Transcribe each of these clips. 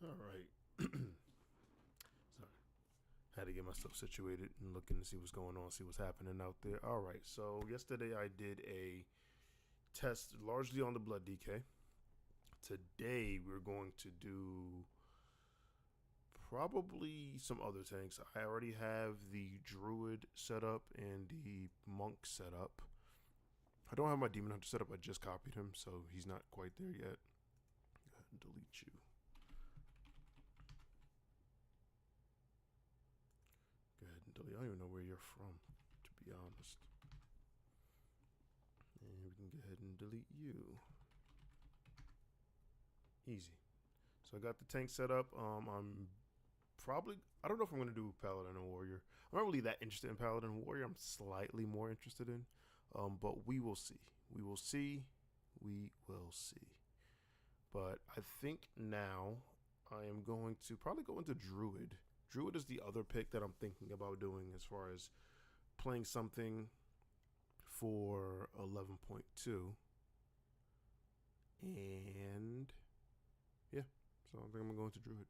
All right. Sorry. Had to get myself situated and looking to see what's going on, see what's happening out there. All right. So yesterday I did a test largely on the blood DK. Today we're going to do probably some other tanks. I already have the druid set up and the monk set up. I don't have my demon hunter set up. I just copied him, so he's not quite there yet. Go ahead and delete you. Go ahead and delete. I don't even know where you're from, to be honest. And we can go ahead and delete you. Easy. So I got the tank set up. I'm probably, I don't know if I'm going to do Paladin and Warrior. I'm not really that interested in Paladin and Warrior. I'm slightly more interested in. But we will see. We will see. We will see. But I think now I am going to probably go into Druid. Druid is the other pick that I'm thinking about doing as far as playing something for 11.2. And yeah, so I think I'm going to go into Druid.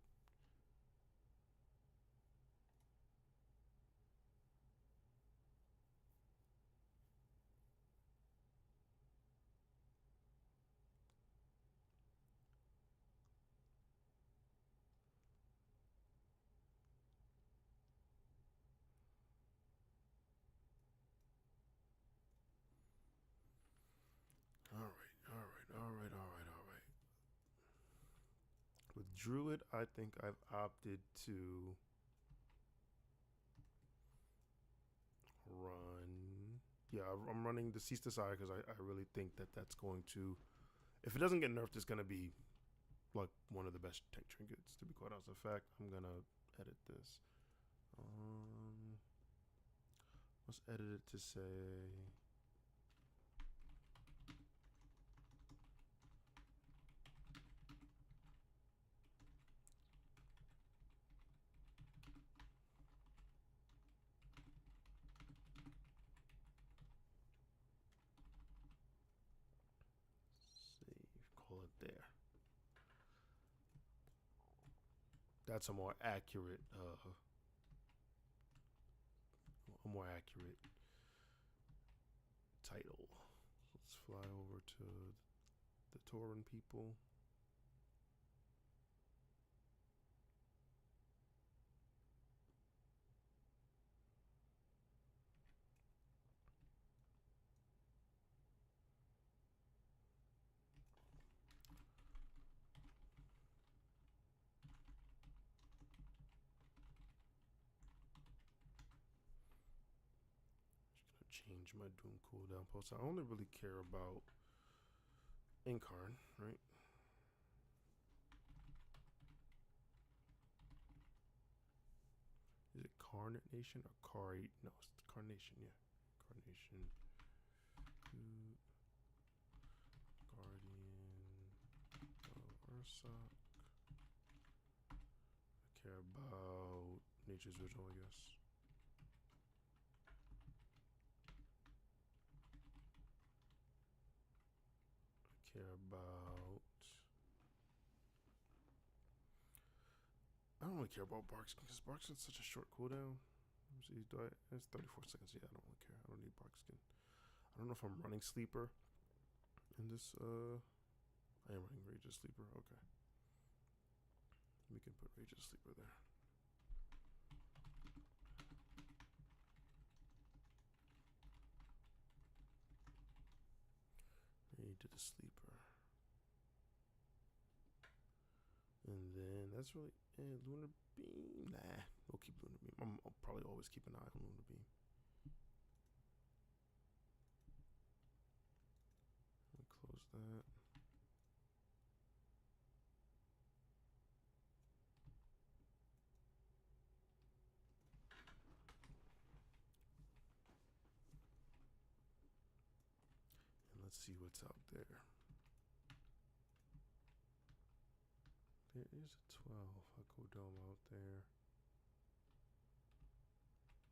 All right. With Druid, I think I've opted to run. Yeah, I'm running the Ceaseless Ire because I really think that that's going to, if it doesn't get nerfed, it's going to be like one of the best tech trinkets, to be quite honest. In fact, I'm going to edit this. Let's edit it to say... Call it there. That's a more accurate title. Let's fly over to the Tauran people. Change my Doom cooldown post. I only really care about Incarn, right? Is it Carnation or Cari? No, it's Carnation, yeah. Carnation. Guardian of Ursak. I care about Nature's Vigil, I guess. Care about, I don't really care about Barkskin because Barkskin's such a short cooldown. Let me see, it's 34 seconds. Yeah, I don't really care. I don't need Barkskin. I don't know if I'm running Sleeper in this. I am running Rage's Sleeper. Okay, we can put Rage's Sleeper there. To the Sleeper. And then that's really Lunar Beam. Nah, we'll keep Lunar Beam. I'll probably always keep an eye on Lunar Beam. I'll close that. And let's see what's out there. There is a 12 Echo Dome out there.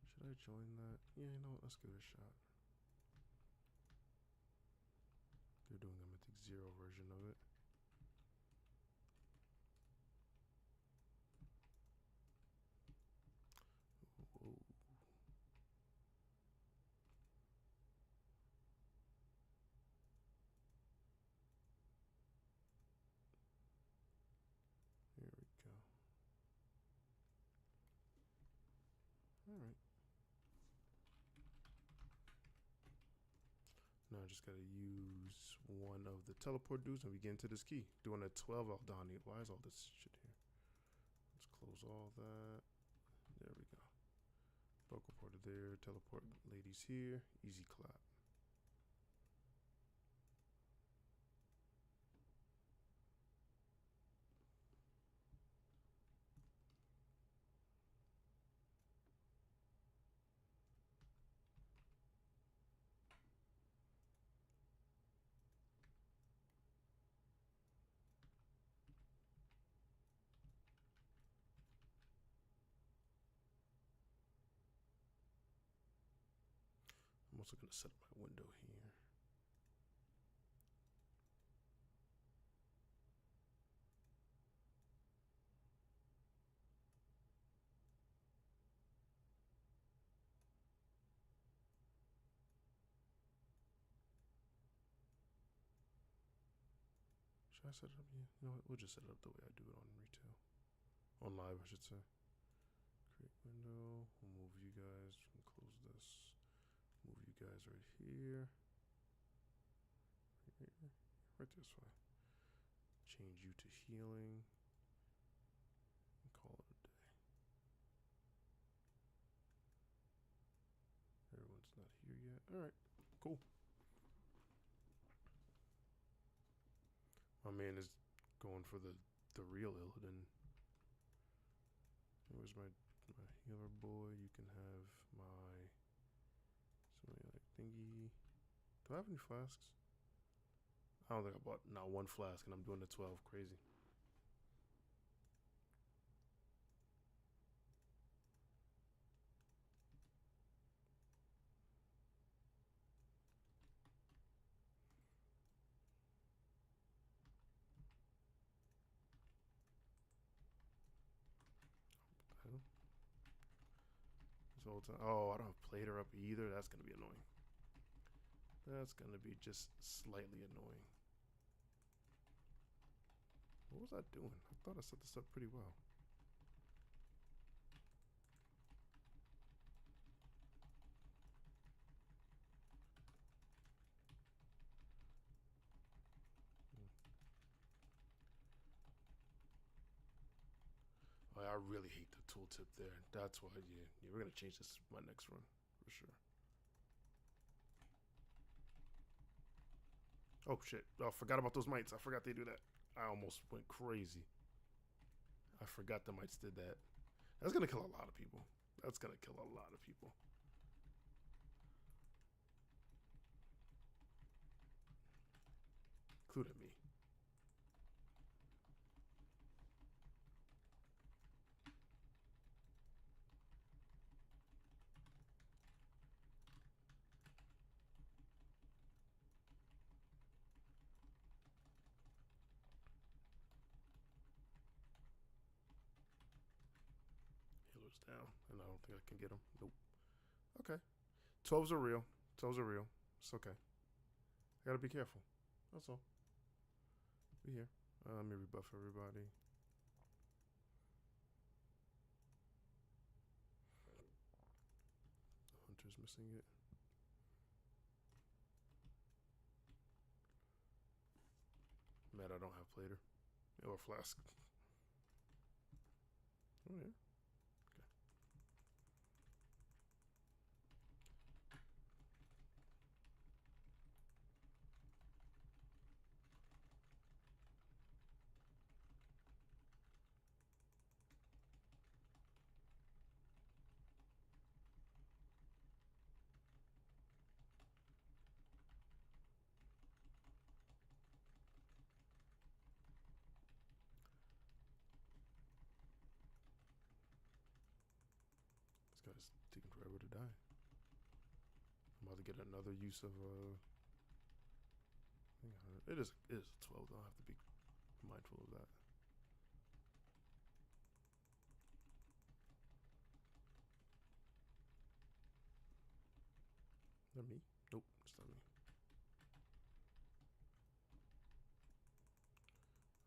Should I join that? Yeah, you know what? Let's give it a shot. They're doing a Mythic 0 version of it. I just gotta use one of the teleport dudes and we get into this key. Doing a 12 Aldani. Why is all this shit here? Let's close all that. There we go. Vocal porter there. Teleport ladies here. Easy clap. I'm also going to set up my window here. Should I set it up? Yeah, you know what? We'll just set it up the way I do it on retail. On live, I should say. Create window. We'll move you guys. Close this. Move you guys right here. Right this way. Change you to healing. And call it a day. Everyone's not here yet. Alright, cool. My man is going for the real Illidan. Where's my healer boy? You can have my somebody like thingy. Do I have any flasks? I don't think I bought not one flask, and I'm doing the 12. Crazy. This whole time. Oh, I don't have Plater up either. That's gonna be annoying. That's gonna be just slightly annoying. What was I doing? I thought I set this up pretty well. Oh, I really hate the tooltip there. That's why, yeah, we're gonna change this my next run for sure. Oh shit! Oh, forgot about those mites. I forgot they do that. I almost went crazy. I forgot the mites did that. That's gonna kill a lot of people. That's gonna kill a lot of people. Including me. Healer's down, and I don't think I can get him. Nope. Okay. 12s are real. 12s are real. It's okay. I gotta be careful. That's all. Be here. Let me rebuff everybody. Hunter's missing it. Mad I don't have Plater. Or Flask. Oh, yeah. Okay. This guy's taking forever to die. I'm about to get another use of it is a 12 though. I have to be mindful of that. Is that me? Nope, it's not me.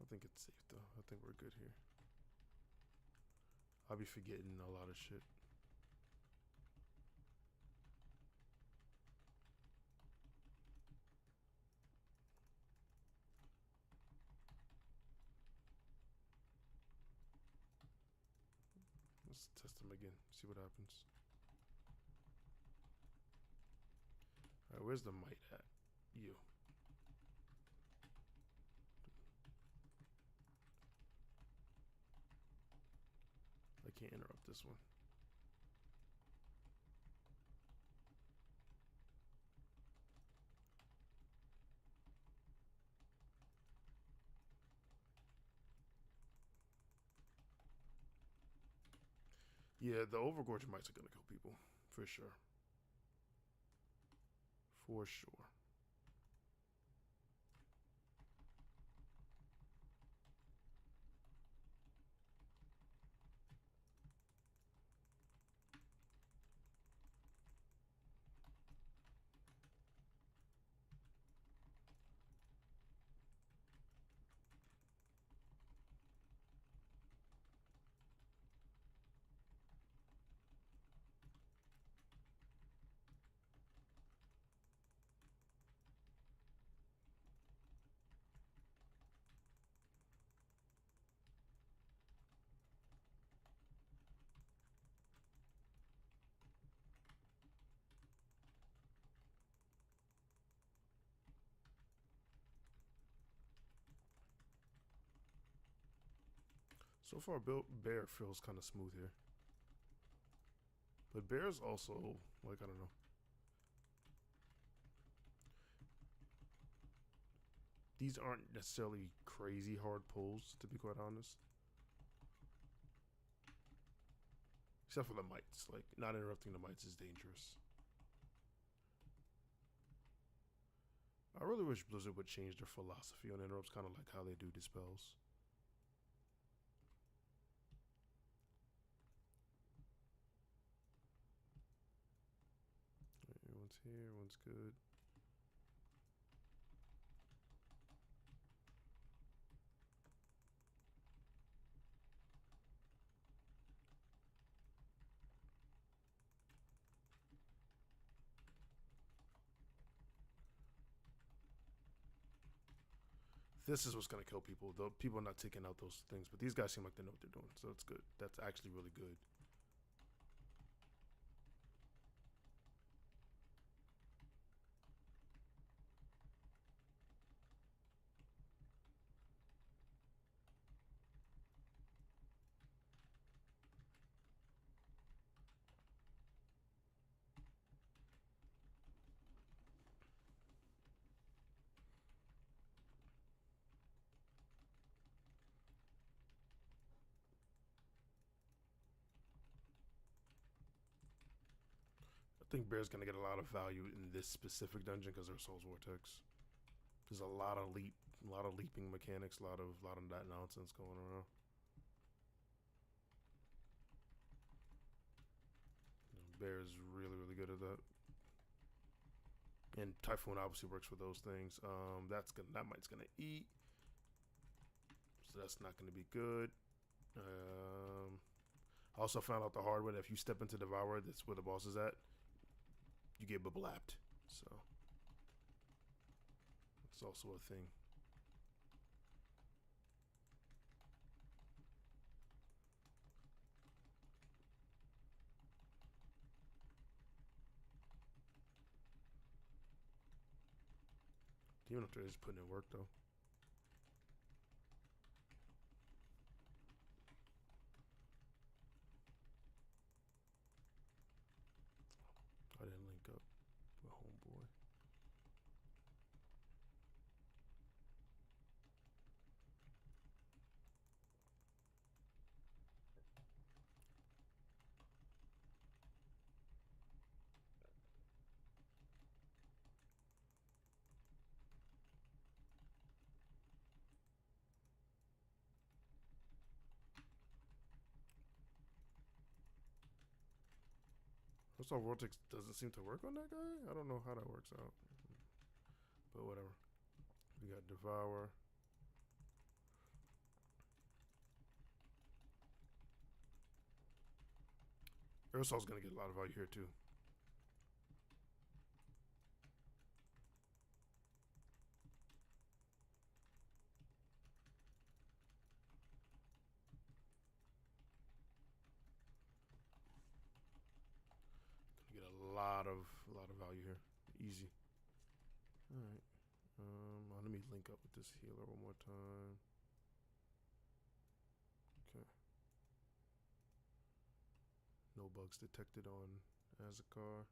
I think it's safe though. I think we're good here. I'll be forgetting a lot of shit. Let's test them again. See what happens. Alright, where's the might at? You. I can't interrupt this one. Yeah, the overgorge mites are gonna kill people. For sure. For sure. So far, bear feels kind of smooth here. But bear's also, like, I don't know. These aren't necessarily crazy hard pulls, to be quite honest. Except for the mites. Like, not interrupting the mites is dangerous. I really wish Blizzard would change their philosophy on interrupts, kind of like how they do dispels. One's here, one's good. This is what's gonna kill people. Though people are not taking out those things, but these guys seem like they know what they're doing, so it's good. That's actually really good. I think Bear's gonna get a lot of value in this specific dungeon because there's Soul's Vortex. There's a lot of leaping mechanics, a lot of that nonsense going around. Bear is really good at that. And Typhoon obviously works for those things. That might's gonna eat, so that's not gonna be good. I also found out the hard way that if you step into Devour, that's where the boss is at, you get bablapped. So it's also a thing. Demon Hunter is putting in work though. I didn't link up with homeboy. First off, Vortex doesn't seem to work on that guy. I don't know how that works out, but whatever. We got Devour. Aerosol's gonna get a lot of value here too. value here. Easy. Alright. Let me link up with this healer one more time. Okay. No bugs detected on Azakar.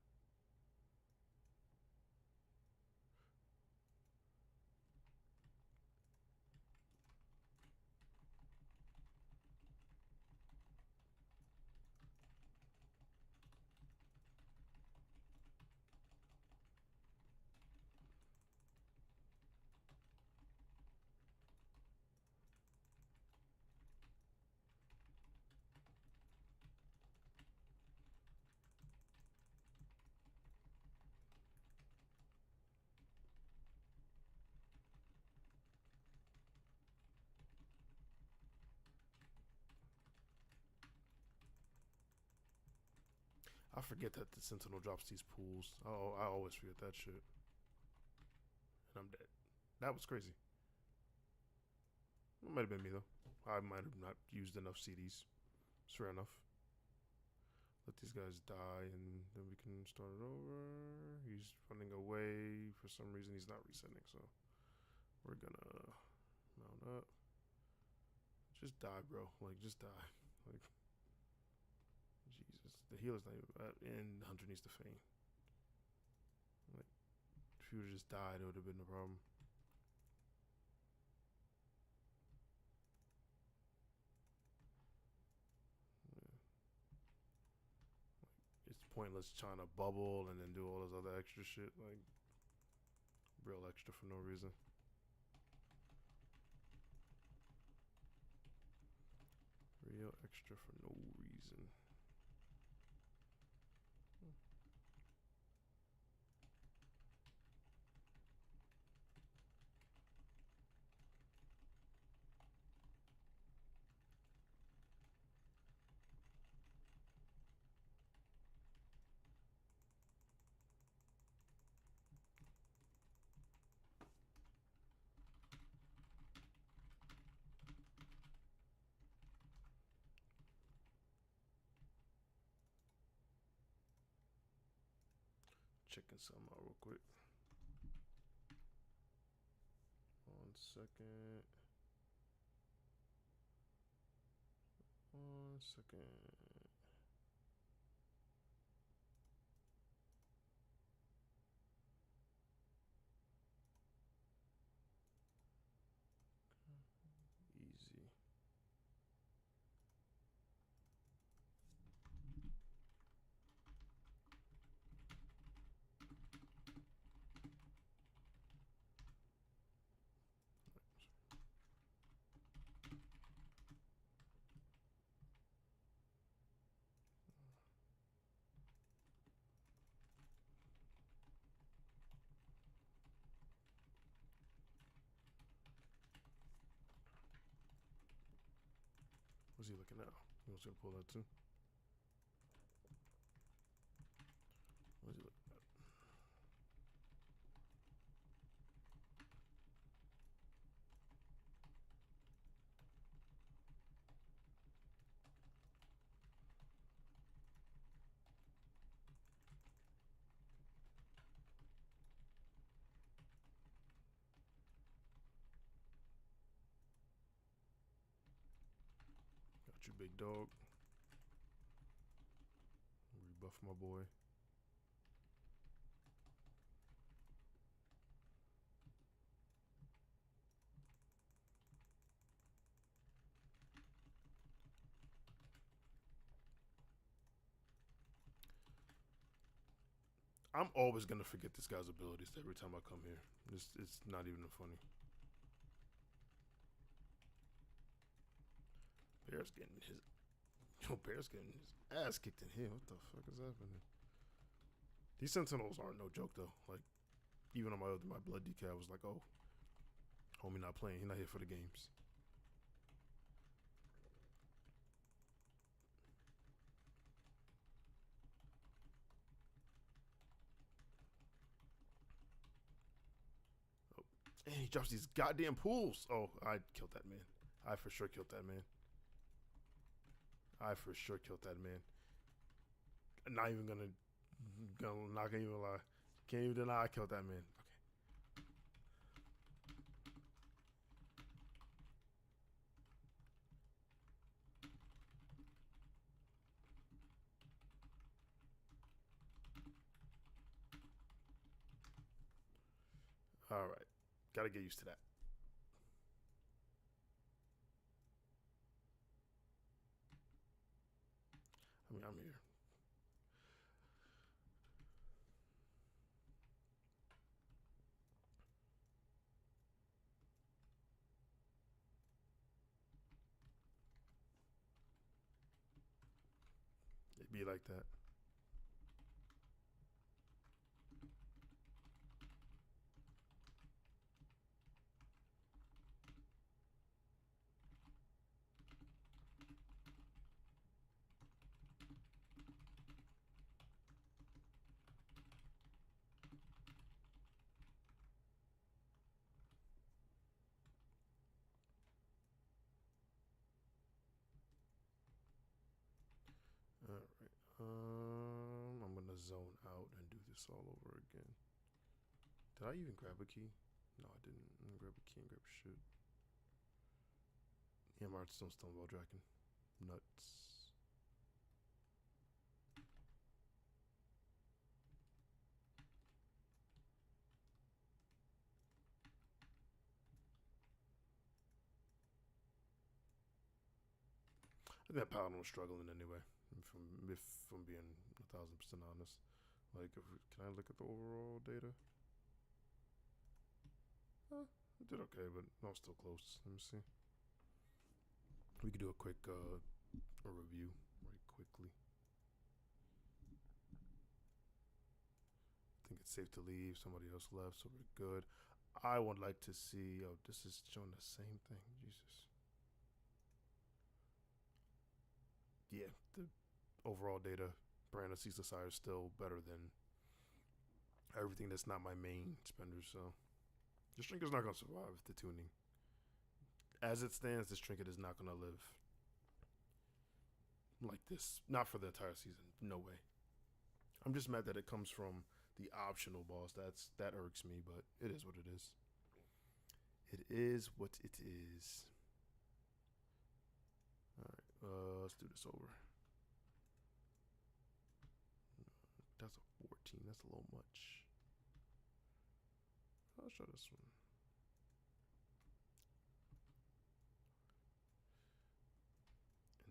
I forget that the Sentinel drops these pools. Oh, I always forget that shit. And I'm dead. That was crazy. It might have been me though. I might have not used enough CDs. It's fair enough. Let these guys die and then we can start it over. He's running away. For some reason he's not resetting, so we're gonna mount up. Just die, bro. Like, just die. Like, Jesus. The healer's not even bad. And Hunter needs to feign. Like, if he would have just died, it would have been a problem. Yeah. Like, it's pointless trying to bubble and then do all this other extra shit. Like, real extra for no reason. Real extra for no reason. Checking something out real quick. 1 second. 1 second. Easy. What's he looking at? He was gonna pull that too. What's he looking at? Got you, big dog. Rebuff my boy. I'm always gonna forget this guy's abilities every time I come here. It's not even funny. Bear's getting his Bear's getting his ass kicked in here. What the fuck is happening? These Sentinels aren't no joke though. Like, even on my blood decal was like, oh, homie not playing. He's not here for the games. Oh, and he drops these goddamn pools. Oh, I killed that man. I for sure killed that man. I for sure killed that man. Not even gonna not gonna even lie. Can't even deny I killed that man. Okay. All right. Gotta get used to that. I mean, I'm here. It be like that. All right. I'm gonna zone out and do this all over again. Did I even grab a key? No, I didn't. I didn't grab a key and grab shit. Yeah, my art's still Stonewall Dragon. Nuts. I think that Paladin was struggling anyway. If I'm being 1,000% honest, like, can I look at the overall data? It did okay, but no, still close. Let me see. We could do a quick a review right quickly. I think it's safe to leave. Somebody else left, so we're good. I would like to see. Oh, this is showing the same thing. Jesus. Yeah, the overall data, brand of Ceaseless Ire is still better than everything that's not my main spender. So this trinket is not going to survive the tuning. As it stands, this trinket is not going to live like this. Not for the entire season. No way. I'm just mad that it comes from the optional boss. That irks me, but it is what it is. It is what it is. All right, let's do this over. That's a 14. That's a little much. I'll show this one.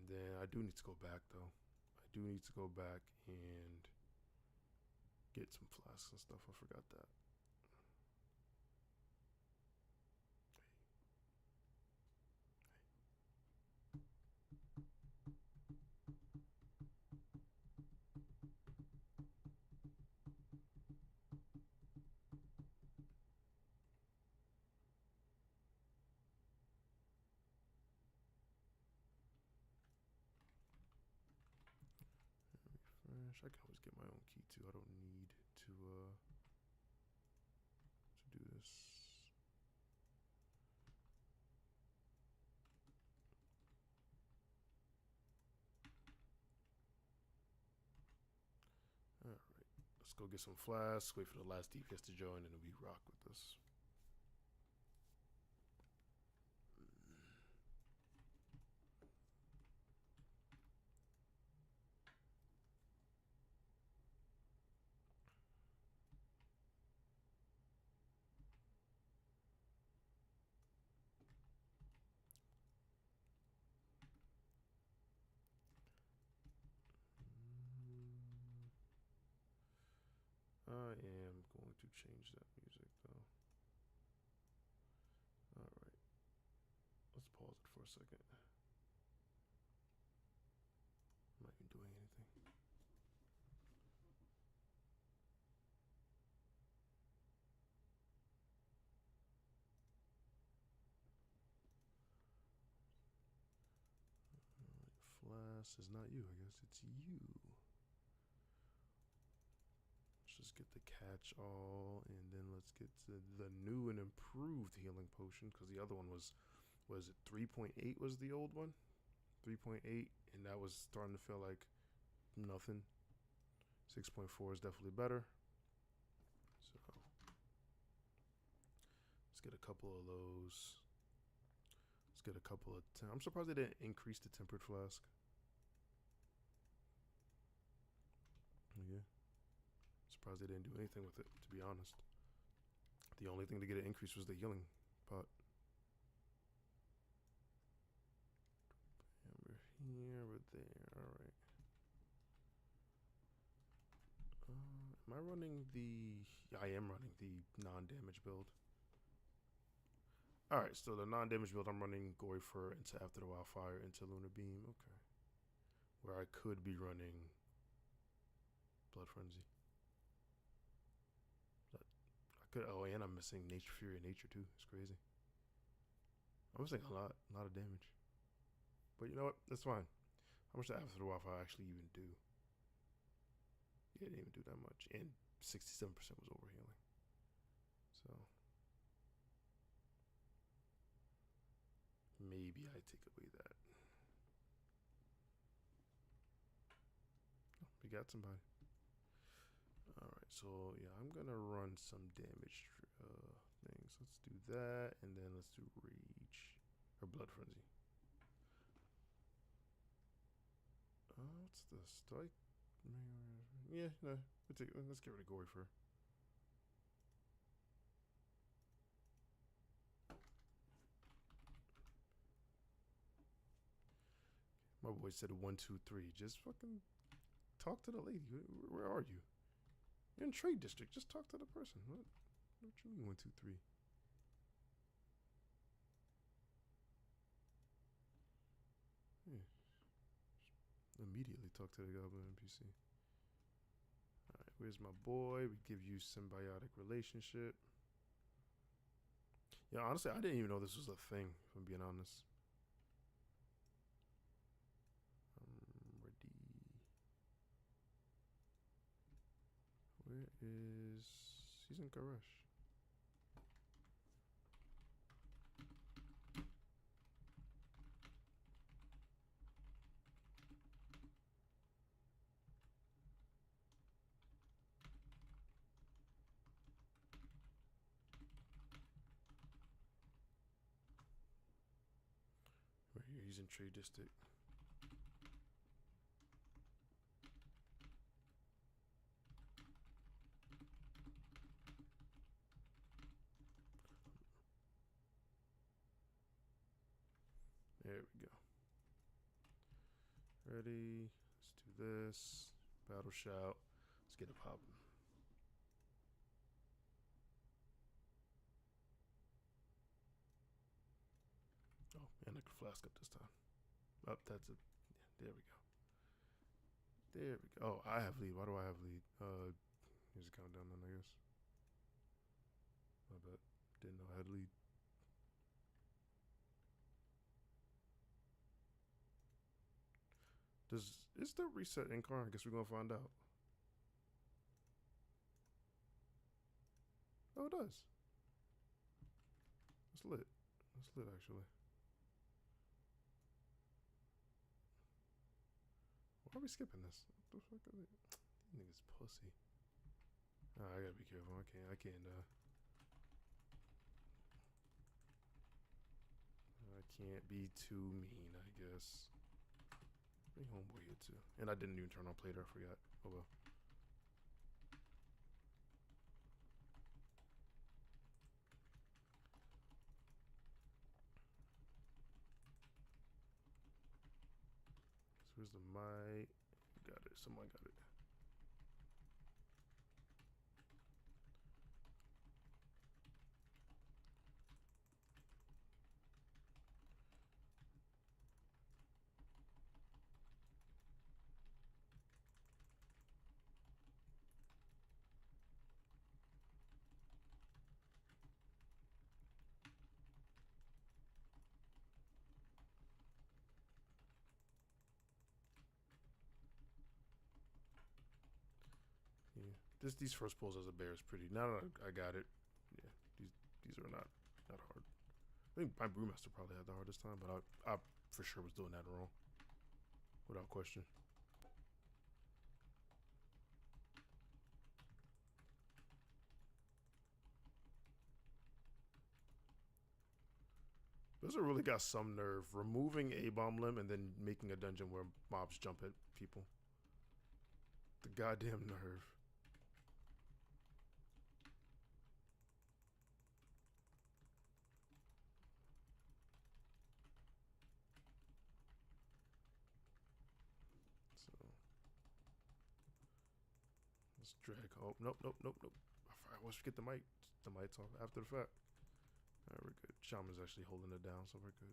And then I do need to go back though. I do need to go back and get some flasks and stuff. I forgot that. Refresh. I can always get my own key too. I don't need to do this. All right, let's go get some flasks. Wait for the last DPS to join, and then we rock with this. I am going to change that music though. All right, let's pause it for a second. I'm not even doing anything. Flash is not you. I guess it's you. Let's just get the catch all, and then let's get to the new and improved healing potion, because the other one was it 3.8 was the old one? 3.8, and that was starting to feel like nothing. 6.4 is definitely better. Let's get a couple of those. Let's get a couple of. I'm surprised they didn't increase the tempered flask. Yeah. Surprised they didn't do anything with it, to be honest. The only thing to get an increase was the healing pot. And we're here, we're there. Alright. Am I running the... Yeah, I am running the non-damage build. Alright, so the non-damage build, I'm running Gory Fur into After the Wildfire into Lunar Beam. Okay. Where I could be running Blood Frenzy. But I could... Oh, and I'm missing Nature Fury and Nature too. It's crazy. I'm missing a lot of damage. But you know what? That's fine. How much did After the Wildfire actually even do? Yeah, it didn't even do that much. And 67% was overhealing. So maybe I take away that. Oh, we got somebody. Alright, so yeah, I'm gonna run some damage things. Let's do that, and then let's do Rage or Blood Frenzy. What's this? Do I? Yeah, no. Let's get rid of Gory Fur. My boy said 1, 2, 3. Just fucking talk to the lady. Where are you? You're in Trade District. Just talk to the person. What you mean 1, 2, 3? Yeah. Immediately talk to the Goblin NPC. Alright, where's my boy? We give you symbiotic relationship. Yeah, honestly, I didn't even know this was a thing, if I'm being honest. I'm ready. Where is... He's in Garash. Right here, he's in Trade District. There we go. Ready. Let's do this. Battle shout. Let's get it popping. Oh, and I can flask up this time. Oh, that's it. Yeah, there we go. There we go. Oh, I have lead. Why do I have lead? Here's a countdown then, I guess. My bad. Didn't know I had lead. Is there reset in car? I guess we're gonna find out. Oh, it does. It's lit. It's lit actually. Why are we skipping this? What the fuck are they? These niggas pussy. Oh, I gotta be careful. I can't I can't be too mean, I guess. Bring homeboy here too. And I didn't even turn on play there, I forgot. Oh well. So where's the mic? Got it. Someone got it. Yeah. These first pulls as a bear is pretty. Now that I got it. Yeah. These are not hard. I think my brewmaster probably had the hardest time, but I for sure was doing that wrong. Without question. This one really got some nerve. Removing a bomb limb and then making a dungeon where mobs jump at people. The goddamn nerve. So let's drag. Oh, nope. I always forget the mic. The mic's off after the fact. Alright, we're good. Shaman's actually holding it down, so we're good.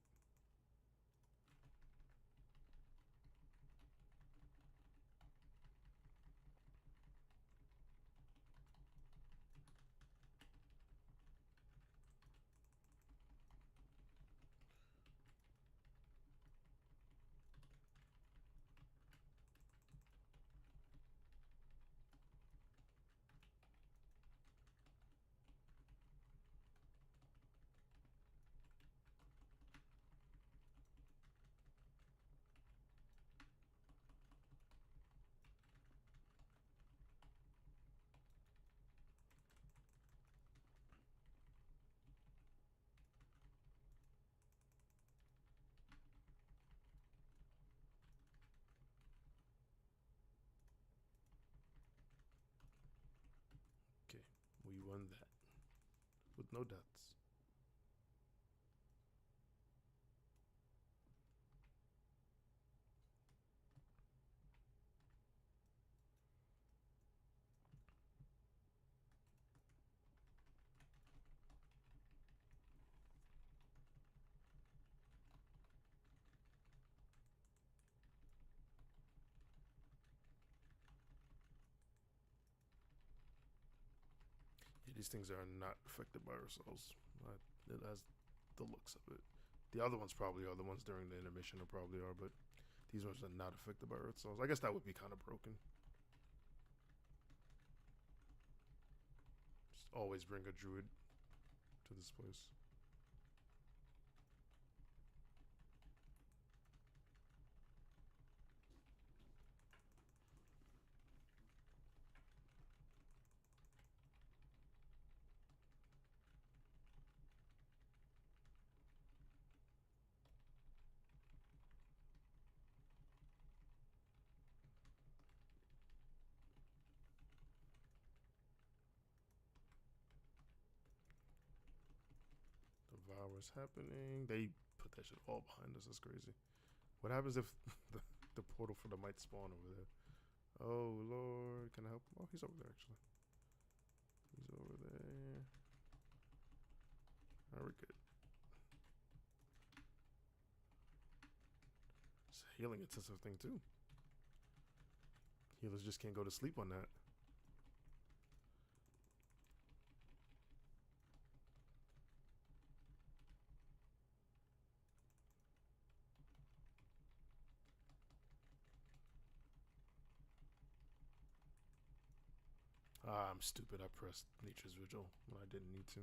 Okay, we won that with no deaths. Yeah, these things are not affected by ourselves. It has the looks of it. The other ones probably are. The ones during the intermission are probably are, but these ones are not affected by Earth Souls. I guess that would be kind of broken. Just always bring a druid to this place. Devour's happening. They put that shit all behind us. That's crazy. What happens if the portal for the might spawn over there? Oh lord, can I help him? Oh, he's over there actually. He's over there. Alright, we're good. It's a healing intensive thing too. Healers just can't go to sleep on that. Ah, I'm stupid. I pressed Nature's Vigil when I didn't need to.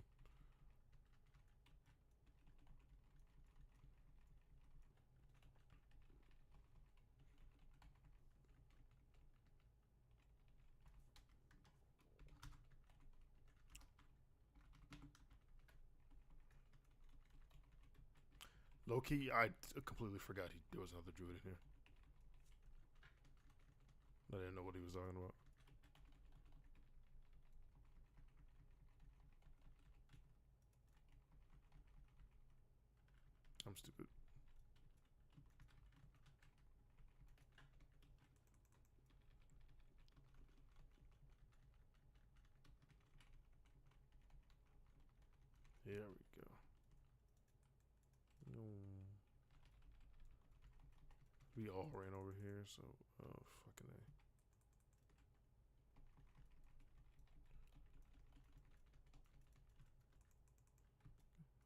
Low key, I completely forgot there was another druid in here. I didn't know what he was talking about. I'm stupid. Here we go. No. We all ran over here, so oh fucking A.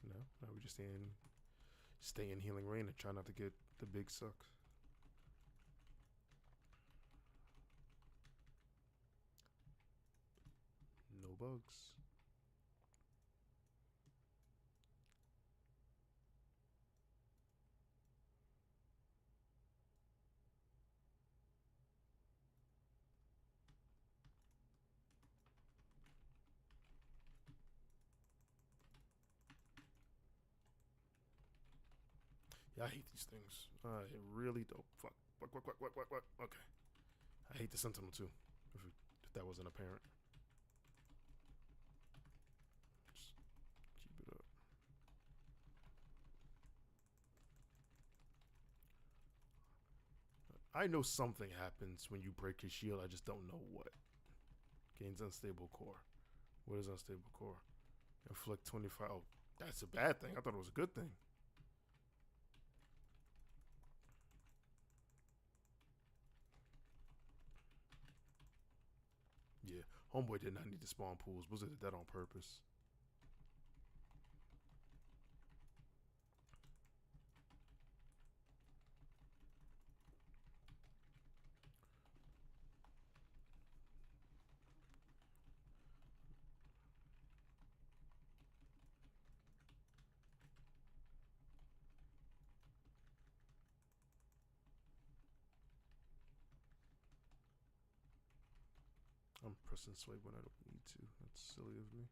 No, we just stay in healing rain and try not to get the big sucks. No bugs. Yeah, I hate these things. I really don't. Fuck. Fuck. Okay. I hate the Sentinel too. If that wasn't apparent. Just keep it up. I know something happens when you break his shield. I just don't know what. Gains unstable core. What is unstable core? Inflict 25. Oh, that's a bad thing. I thought it was a good thing. Yeah, homeboy did not need to spawn pools. Was it that on purpose? I'm pressing swipe when I don't need to. That's silly of me.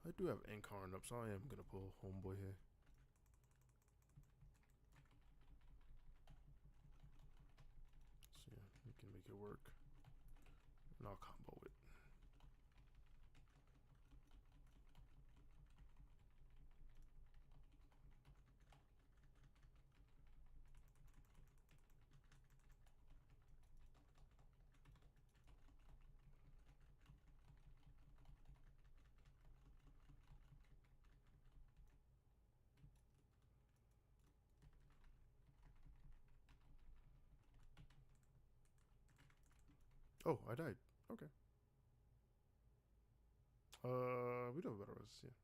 I do have Incarn up, so I am gonna pull homeboy here. So yeah, we can make it work. And I'll combo it. Oh, I died. Okay. We do have better res, yeah.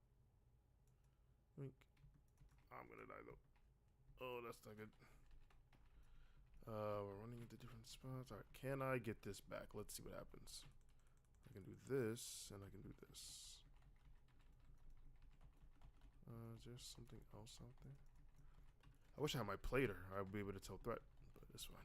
Wink. I'm gonna die though. Oh, that's not good. We're running into different spots. Alright, can I get this back? Let's see what happens. I can do this, and I can do this. Is there something else out there? I wish I had my plater. I would be able to tell threat, but it's fine.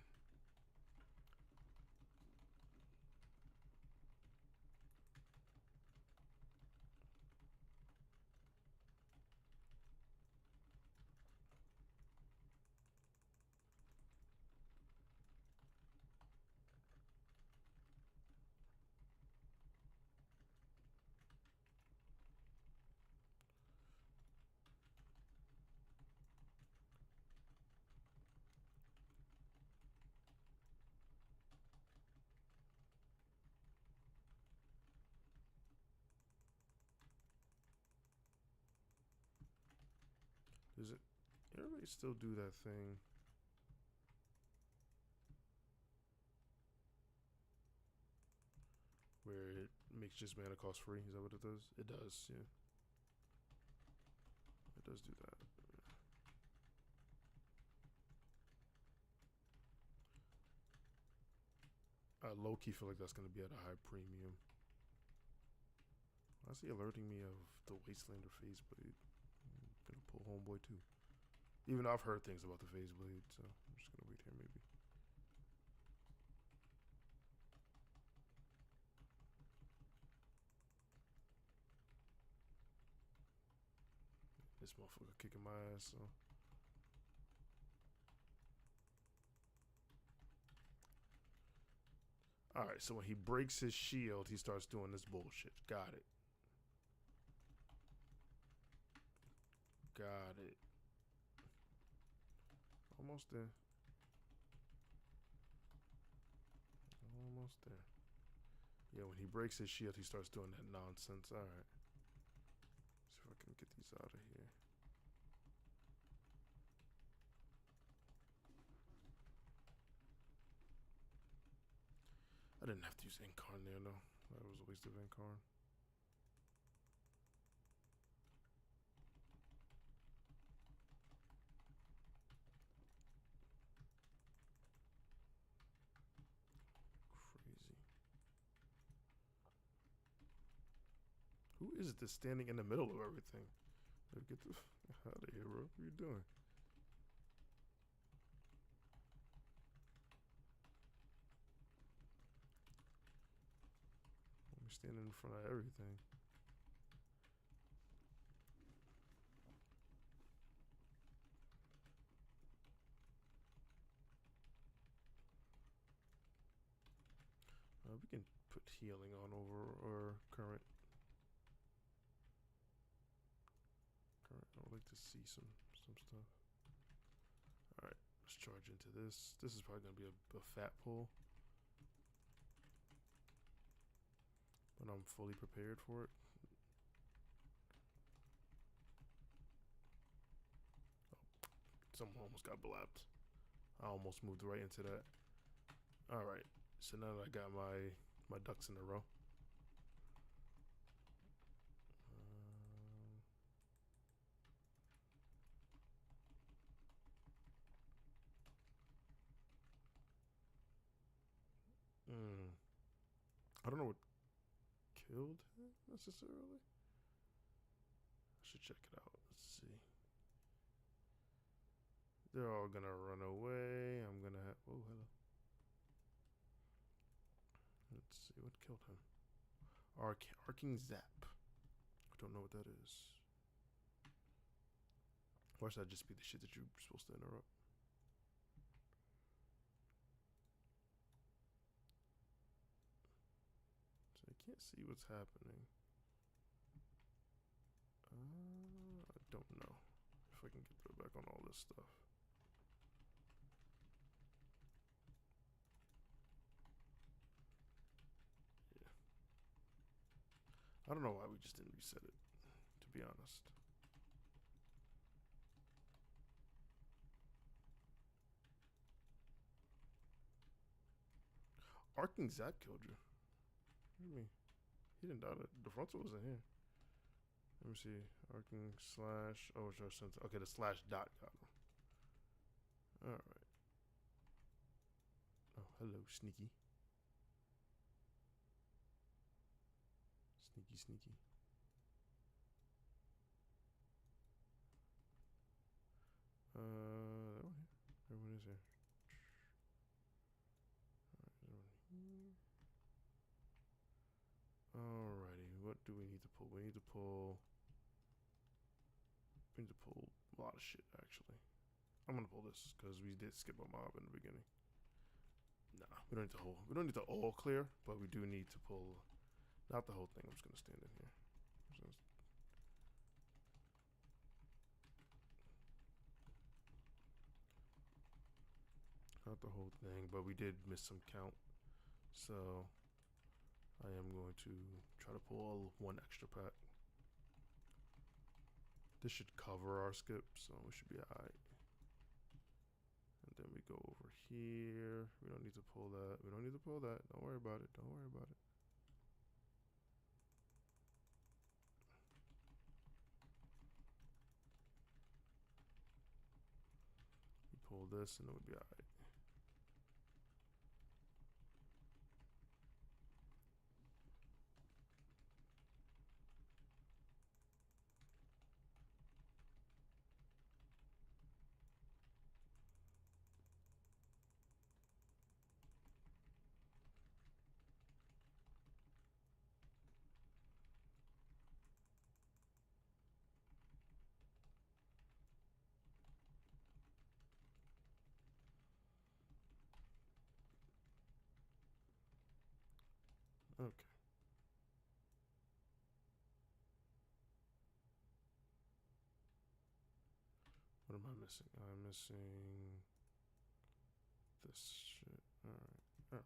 Does it? Everybody still do that thing? Where it makes just mana cost free? Is that what it does? It does, yeah. It does do that. I low-key feel like that's going to be at a high premium. I see alerting me of the Wastelander Phase Blade. I'm going to pull homeboy too. Even though I've heard things about the Phase Blade, so I'm just going to wait here maybe. This motherfucker kicking my ass, so. Alright, so when he breaks his shield, he starts doing this bullshit. Got it. Got it. Almost there. Almost there. Yeah, when he breaks his shield, he starts doing that nonsense. Alright. See if I can get these out of here. I didn't have to use Incarn there, though. That was a waste of Incarn. Crazy. Who is this standing in the middle of everything? Get the f out of here, bro. What are you doing? I'm standing in front of everything. We can put healing on over or current. I would like to see some stuff. All right, let's charge into this. This is probably gonna be a fat pull, but I'm fully prepared for it. Oh, someone almost got blapped. I almost moved right into that. All right, so now that I got my ducks in a row. I don't know what killed him necessarily. I should check it out. Let's see. They're all gonna run away. I'm gonna have. Oh, hello. Let's see what killed him. Arcing Zap. I don't know what that is. Why should that just be the shit that you're supposed to interrupt? So I can't see what's happening. I don't know if I can get through back on all this stuff. Yeah. I don't know why we just didn't reset it, to be honest. Arcing Zap killed you. What do you mean? He didn't die. The frontal wasn't here. Let me see. Arcing slash. Oh, it's our center. Okay, the slash dot got him. Alright. Oh, hello, sneaky. Sneaky, sneaky. Everyone is here. Alrighty, what do we need to pull? We need to pull a lot of shit, actually. I'm gonna pull this because we did skip a mob in the beginning. Nah, we don't need to all clear, but we do need to pull not the whole thing. I'm just gonna stand in here. Not the whole thing, but we did miss some count. So I am going to try to pull one extra pack. This should cover our skip, so we should be alright. And then we go over here. We don't need to pull that. We don't need to pull that. Don't worry about it. Don't worry about it. We pull this and it would be alright. Okay. What am I missing? I'm missing this shit. Alright. Alright.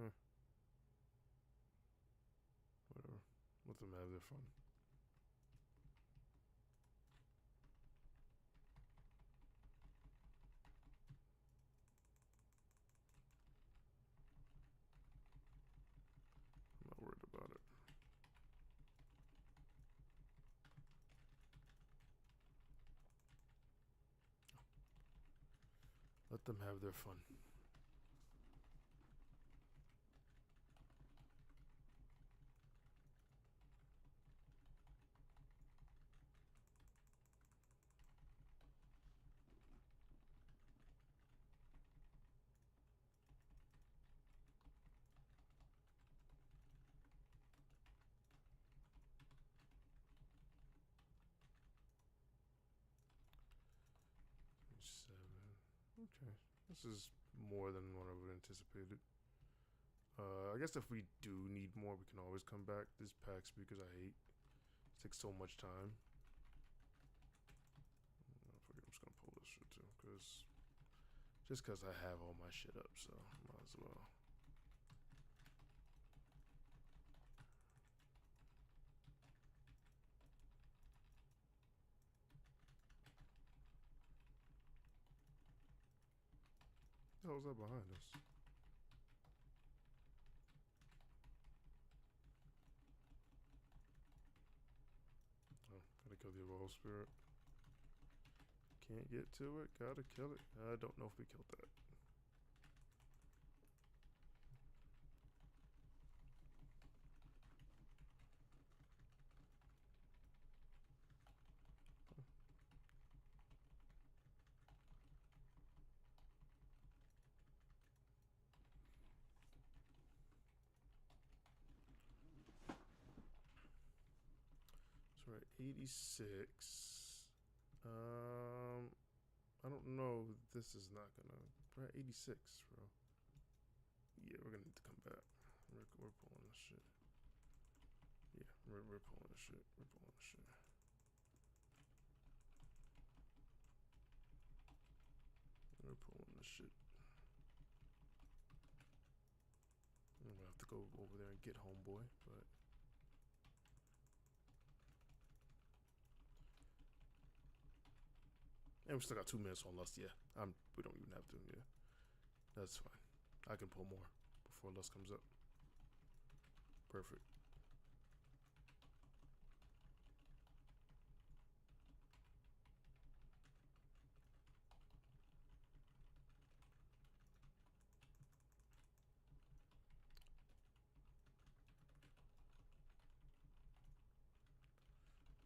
Huh. Whatever. Let them have their fun. I'm not worried about it. Let them have their fun. Seven. Okay. This is more than what I would have anticipated. I guess if we do need more, we can always come back. This pack speakers I hate. It takes so much time. I'm just gonna pull this shit too, just cause I have all my shit up, so might as well. What the hell is that behind us? Oh, gotta kill the royal spirit. Can't get to it. Gotta kill it. I don't know if we killed that. So we're at 86. I don't know. This is not gonna. We're at 86, bro. Yeah, we're gonna need to come back. We're pulling this shit. Yeah, we're pulling this shit. We're pulling this shit. We're pulling this shit. I'm gonna have to go over there and get homeboy, but. And we still got 2 minutes on Lust, yeah. We don't even have to, yeah. That's fine. I can pull more before Lust comes up. Perfect.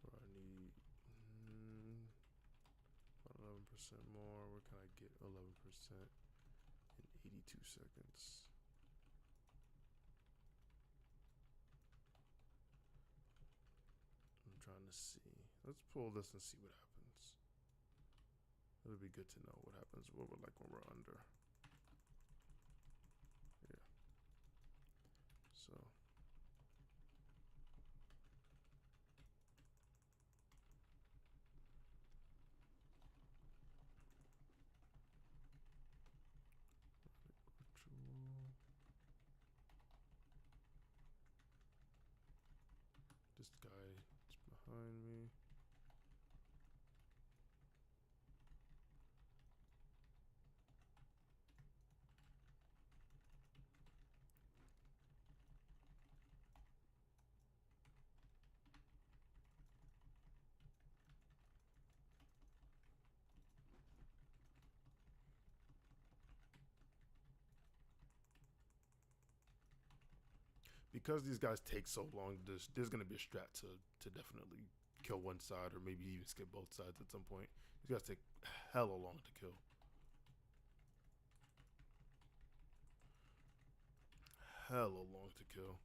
I need 11% more. Where can I get 11% in 82 seconds? I'm trying to see. Let's pull this and see what happens. It'll be good to know what happens. What we're like when we're under. Yeah. So. This guy is behind me. Because these guys take so long, there's going to be a strat to definitely kill one side or maybe even skip both sides at some point. These guys take hella long to kill. Hella long to kill.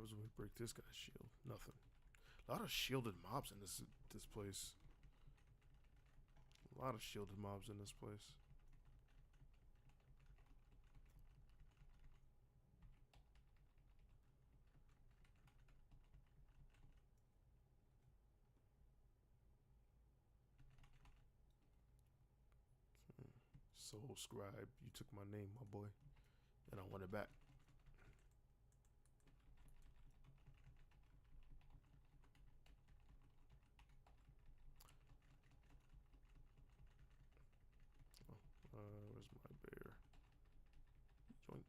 happens when we break this guy's shield? Nothing. A lot of shielded mobs in this place. A lot of shielded mobs in this place. Soul Scribe, you took my name, my boy, and I want it back. Where's my bear? Yoink.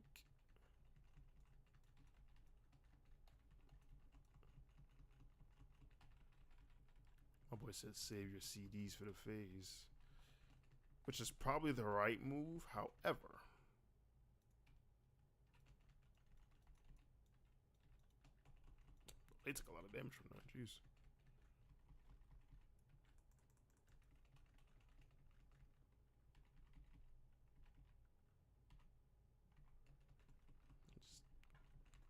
My boy said save your CDs for the phase, which is probably the right move. However, they took a lot of damage from that. Jeez. Just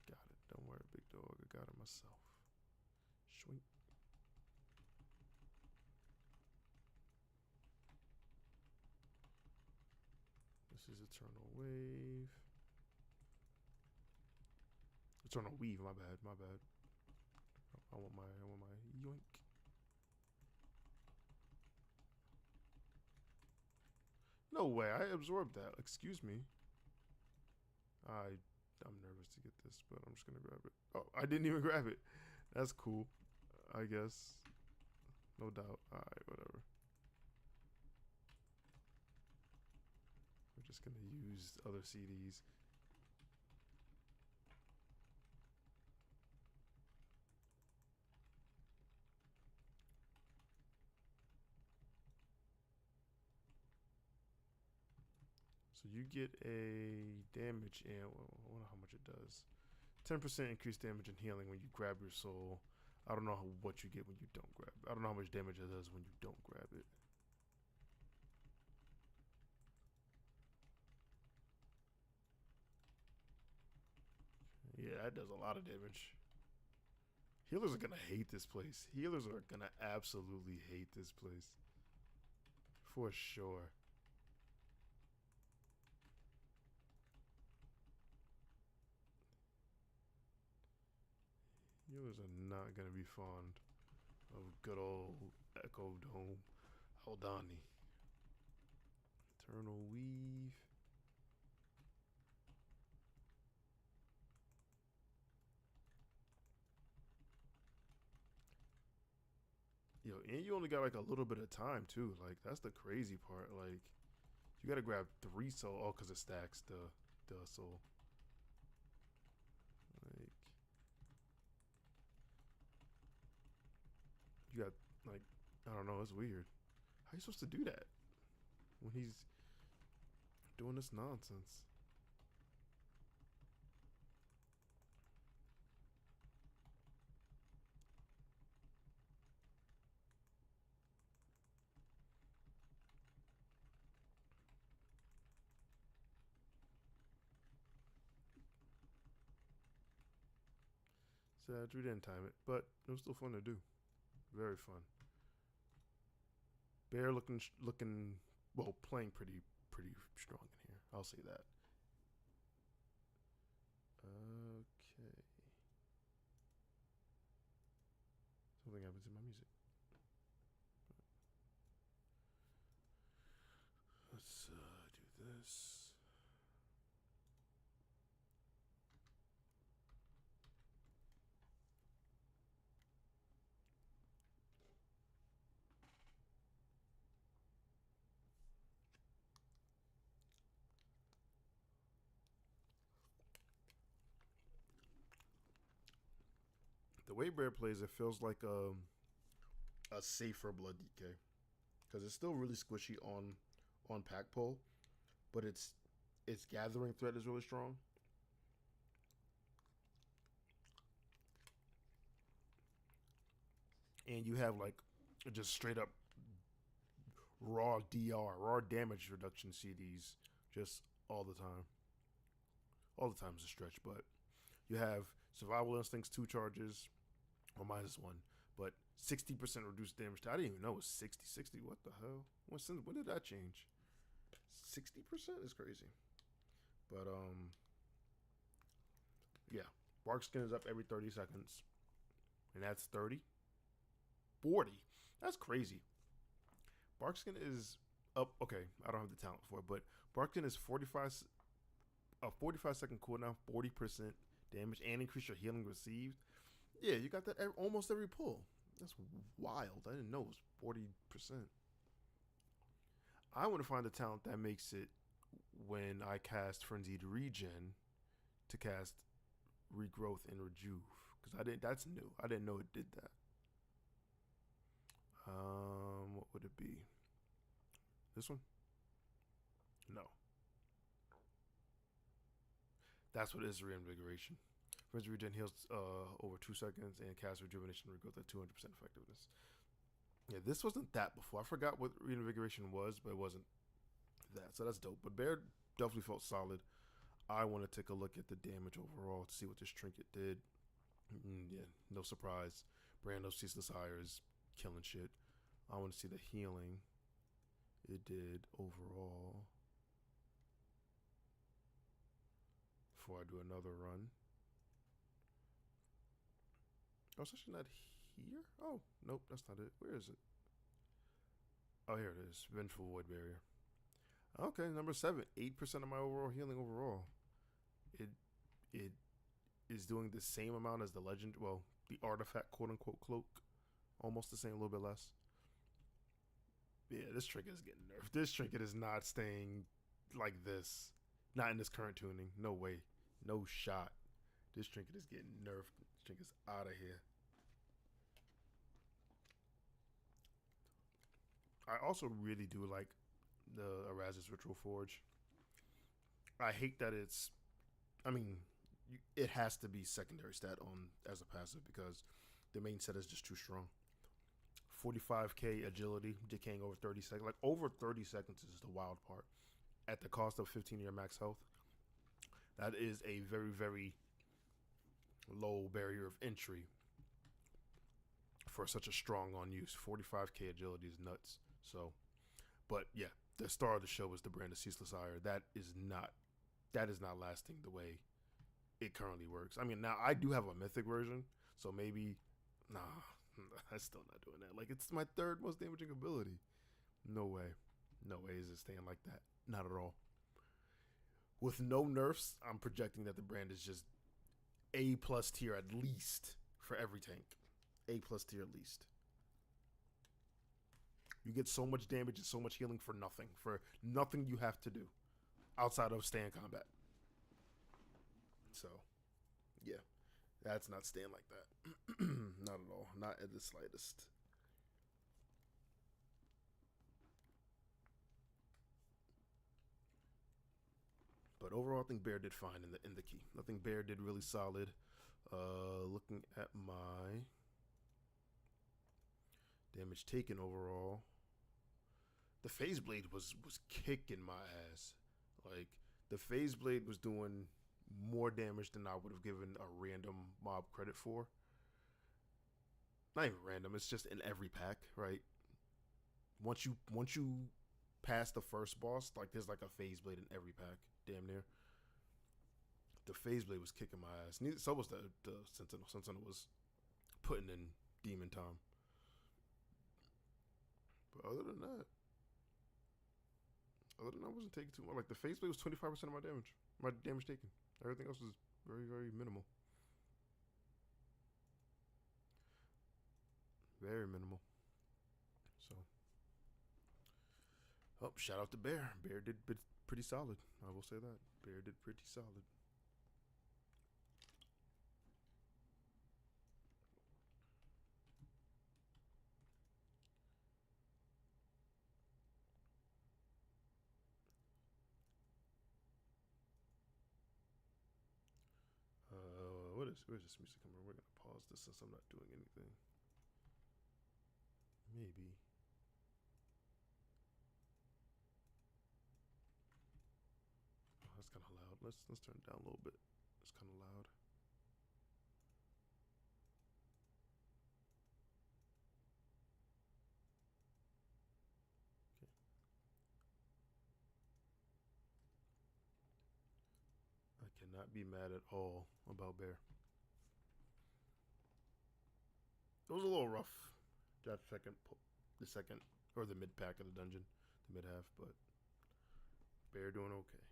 got it. Don't worry, big dog. I got it myself. Shwink. This is Eternal Wave. Eternal Weave, my bad, my bad. I want my yoink. No way, I absorbed that. Excuse me. I'm nervous to get this, but I'm just gonna grab it. Oh, I didn't even grab it. That's cool, I guess. No doubt. Alright, whatever. We're just gonna use other CDs. So you get a damage and well, I wonder how much it does. 10% increased damage and healing when you grab your soul. I don't know what you get when you don't grab it. I don't know how much damage it does when you don't grab it. Yeah, that does a lot of damage. Healers are gonna hate this place. Healers are gonna absolutely hate this place. For sure. Healers are not gonna be fond of good old Echo Dome Aldani. Eternal Weave. Yo, and you only got like a little bit of time too. Like that's the crazy part. Like you gotta grab 3 soul. Oh, cause it stacks the soul. Like you got like I don't know. It's weird. How you supposed to do that when he's doing this nonsense? Sad we didn't time it, but it was still fun to do. Very fun. Bear looking well, playing pretty strong in here. I'll say that. Okay. Something happens in my music. Let's do this. The way Bear plays, it feels like a safer blood DK because it's still really squishy on pack pull, but its gathering threat is really strong. And you have like just straight up raw DR, raw damage reduction CDs, just all the time. All the time is a stretch, but you have Survival Instincts 2 charges, or -1, but 60% reduced damage. I didn't even know it was 60. What the hell? When did that change? 60% is crazy. But yeah, Bark Skin is up every 30 seconds, and that's 30, 40. That's crazy. Bark Skin is up. Okay, I don't have the talent for it, but Bark Skin is 45 second cooldown, 40% damage, and increase your healing received. Yeah, you got that almost every pull. That's wild. I didn't know it was 40%. I want to find a talent that makes it when I cast Frenzied Regen to cast Regrowth and Rejuve, because I didn't. That's new. I didn't know it did that. What would it be? This one? No. That's what is Reinvigoration. Frenzied Regen heals over 2 seconds and casts Rejuvenation and Regrowth at 200% effectiveness. Yeah, this wasn't that before. I forgot what Reinvigoration was, but it wasn't that. So that's dope. But Bear definitely felt solid. I want to take a look at the damage overall to see what this trinket did. Yeah, no surprise. Brando's Ceaseless Ire is killing shit. I want to see the healing it did overall before I do another run. Oh, it's actually not here? Oh, nope, that's not it. Where is it? Oh, here it is. Vengeful Void Barrier. Okay, number 7. 8% of my overall healing overall. It is doing the same amount as the legend. Well, the artifact quote unquote cloak. Almost the same, a little bit less. Yeah, this trinket is getting nerfed. This trinket is not staying like this. Not in this current tuning. No way. No shot. This trinket is getting nerfed. This trinket's out of here. I also really do like the Erasmus Ritual Forge. I hate that it's. I mean, it has to be secondary stat on as a passive because the main set is just too strong. 45k agility, decaying over 30 seconds. Like over 30 seconds is the wild part. At the cost of 15 your max health. That is a very, very low barrier of entry for such a strong on use. 45k agility is nuts. So, but yeah, the star of the show is the brand of Ceaseless Ire. That is not lasting the way it currently works. I mean, now I do have a mythic version, so maybe I'm still not doing that. Like, it's my 3rd most damaging ability. No way is it staying like that. Not at all. With no nerfs, I'm projecting that the brand is just A+ tier at least for every tank. A+ tier at least. You get so much damage and so much healing for nothing. For nothing you have to do outside of stay in combat. So, yeah. That's not staying like that. Not at all. Not at the slightest. But overall, I think Bear did fine in the key. I think Bear did really solid. Looking at my damage taken overall, the Phase Blade was kicking my ass. Like, the Phase Blade was doing more damage than I would have given a random mob credit for. Not even random, it's just in every pack, right? Once you pass the first boss, like there's like a Phase Blade in every pack, damn near. The Phase Blade was kicking my ass. So was the Sentinel. Sentinel was putting in demon time. But other than that, I wasn't taking too much. Like, the Phase Blade was 25% of my damage taken. Everything else was very, very minimal. Very minimal. So, shout out to Bear. Bear did pretty solid. I will say that. Bear did pretty solid. Where's this music coming from? We're gonna pause this since I'm not doing anything. Maybe. Oh, that's kind of loud. Let's turn it down a little bit. It's kind of loud. not be mad at all about Bear. It was a little rough. That the second or the mid pack of the dungeon, the mid half, but Bear doing okay.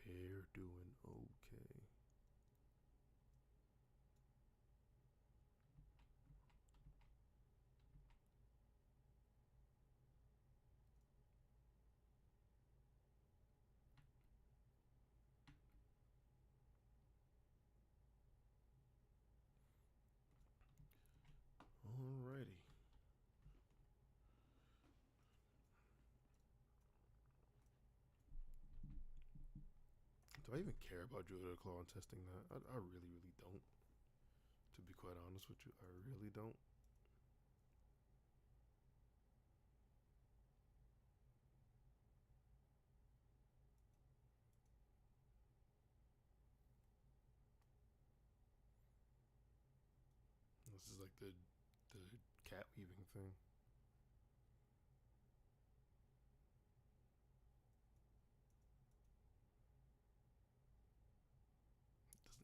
Bear doing okay. Alrighty. Do I even care about Druid of the Claw and testing that? I really, really don't. To be quite honest with you, I really don't. This is like the cat weaving thing.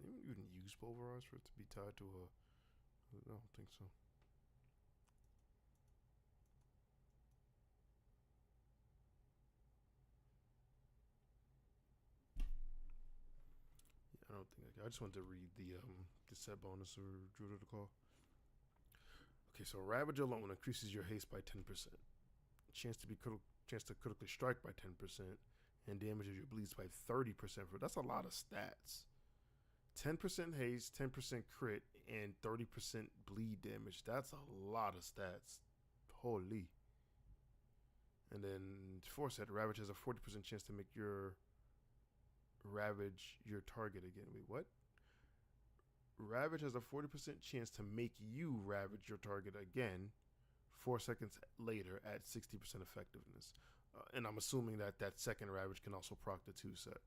Doesn't even use pulverize for it to be tied to a. I don't think so. I don't think I just wanted to read the set bonus for Druid of the Claw. Okay, so Ravage alone increases your haste by 10%. Chance to critically strike by 10%, and damages your bleeds by 30%. That's a lot of stats. 10% haste, 10% crit, and 30% bleed damage. That's a lot of stats. Holy. And then Force Head, Ravage has a 40% chance to make your Ravage your target again. Wait, what? Ravage has a 40% chance to make you ravage your target again 4 seconds later at 60% effectiveness. And I'm assuming that that second Ravage can also proc the 2 set.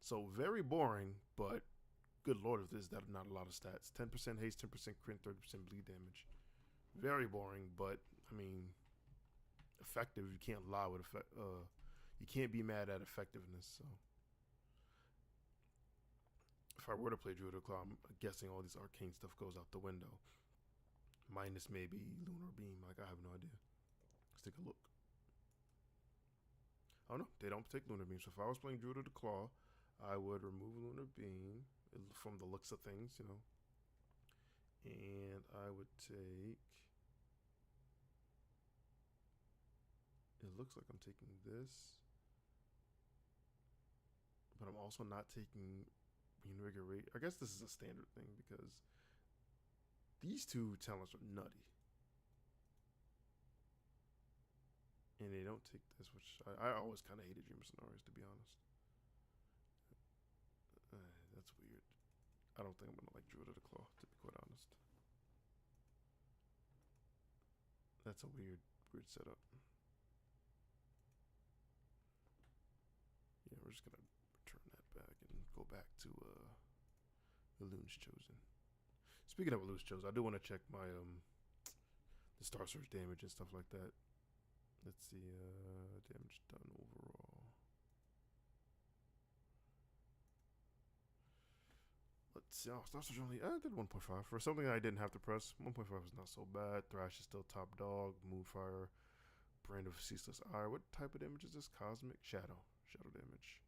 So very boring, but good lord, if this is not a lot of stats. 10% haste, 10% crit, 30% bleed damage. Very boring, but I mean, effective. You can't lie with you can't be mad at effectiveness. So if I were to play Druid of Claw, I'm guessing all this arcane stuff goes out the window. Minus maybe Lunar Beam. Like, I have no idea. Let's take a look. Oh no, they don't take Lunar Beam. So if I was playing Druid of the Claw, I would remove Lunar Beam from the looks of things, you know. And I would take. It looks like I'm taking this. But I'm also not taking Reinvigorate. I guess this is a standard thing because these two talents are nutty. And they don't take this, which I always kind of hated Dreamer Scenarios, to be honest. That's weird. I don't think I'm going to like Druid of the Claw, to be quite honest. That's a weird setup. Yeah, we're just going to return that back and go back to Elun's Chosen. Speaking of Elun's Chosen, I do want to check my the Star Search damage and stuff like that. Let's see, damage done overall. Let's see. Oh, Star Search only I did 1.5 for something I didn't have to press. 1.5 is not so bad. Thrash is still top dog. Moonfire, Brand of Ceaseless Ire. What type of damage is this? Cosmic Shadow damage.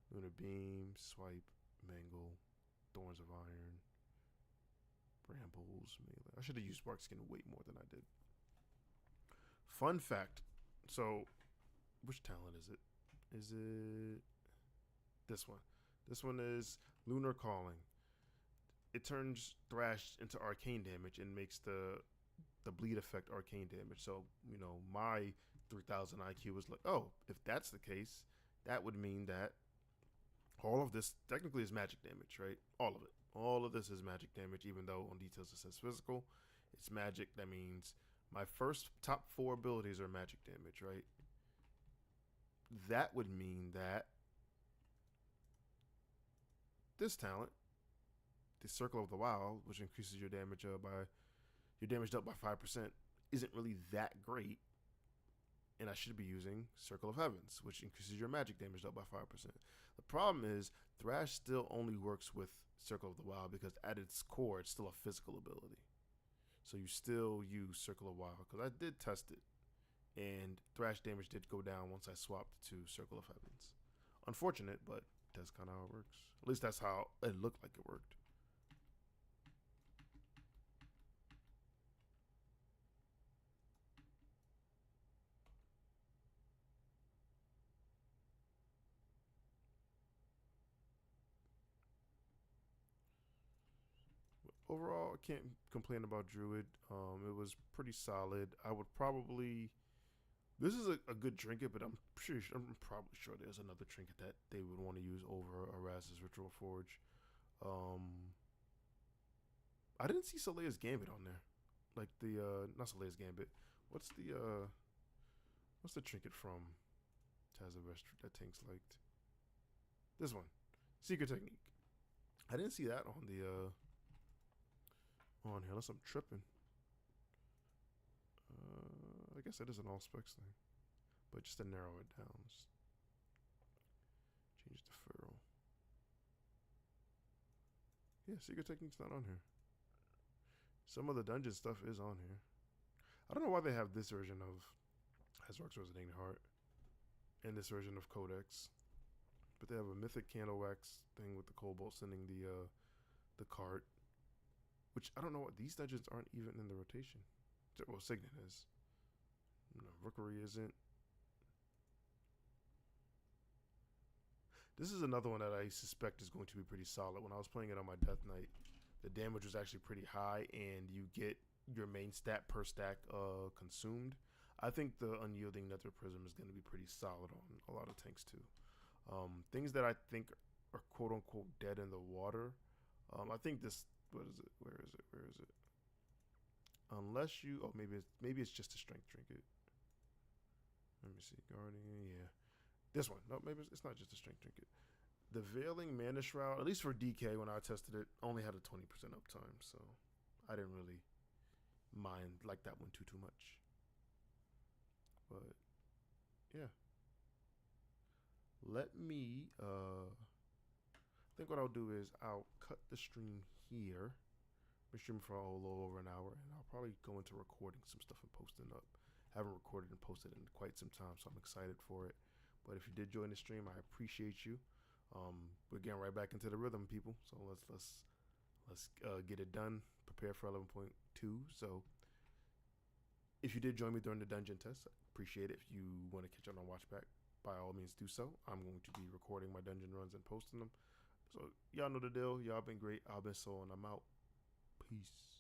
Lunar Beam, Swipe, Mangle, Thorns of Iron, Brambles, Melee. I should have used Bark Skin way more than I did. Fun fact. So, which talent is it? Is it this one? This one is Lunar Calling. It turns Thrash into arcane damage and makes the bleed effect arcane damage. So, you know, my 3000 IQ was like, oh, if that's the case, that would mean that all of this technically is magic damage, right? All of it. All of this is magic damage, even though on details it says physical. It's magic. That means my first top 4 abilities are magic damage, right? That would mean that this talent, the Circle of the Wild, which increases your damage up by 5%, isn't really that great. and I should be using Circle of Heavens, which increases your magic damage up by 5%. The problem is Thrash still only works with Circle of the Wild because at its core, it's still a physical ability. So you still use Circle of Wild because I did test it, and Thrash damage did go down once I swapped to Circle of Heavens. Unfortunate, but that's kind of how it works. At least that's how it looked like it worked. Overall, I can't complain about Druid. It was pretty solid. I would probably. This is a good trinket, but I'm probably sure there's another trinket that they would want to use over Eras's Ritual Forge. I didn't see Soleil's Gambit on there, like the not Soleil's Gambit. What's the trinket from Tazavest that Tanks liked? This one, Secret Technique. I didn't see that on the on here unless I'm tripping. I guess that is an all specs thing, but just to narrow it down, let's change the ferrule. Yeah, Secret Technique's not on here. Some of the dungeon stuff is on here. I don't know why they have this version of Hazrock's Resonating Heart and this version of Codex, but they have a Mythic Candle Wax thing with the Cobalt sending the cart, which I don't know what these dungeons aren't even in the rotation. Well, Signet is. No, Rookery isn't. This is another one that I suspect is going to be pretty solid. When I was playing it on my Death Knight, the damage was actually pretty high, and you get your main stat per stack consumed. I think the Unyielding Nether Prism is going to be pretty solid on a lot of tanks too. Things that I think are quote unquote dead in the water. I think this. What is it? Where is it? Where is it? Unless you. Oh, maybe it's just a strength trinket. Let me see. Guardian. Yeah. This one. No, maybe it's not just a strength trinket. The Veiling Mana Shroud, at least for DK when I tested it, only had a 20% uptime, so I didn't really mind like that one too much. But yeah. Let me I think what I'll do is I'll cut the stream here. Been streaming for a little over an hour, and I'll probably go into recording some stuff and posting up. Haven't recorded and posted in quite some time, so I'm excited for it. But if you did join the stream, I appreciate you. We're getting right back into the rhythm, people. So let's get it done. Prepare for 11.2. So if you did join me during the dungeon test, I appreciate it. If you want to catch up on watch back, by all means do so. I'm going to be recording my dungeon runs and posting them. So y'all know the deal. Y'all been great. I've been so, and I'm out. Peace.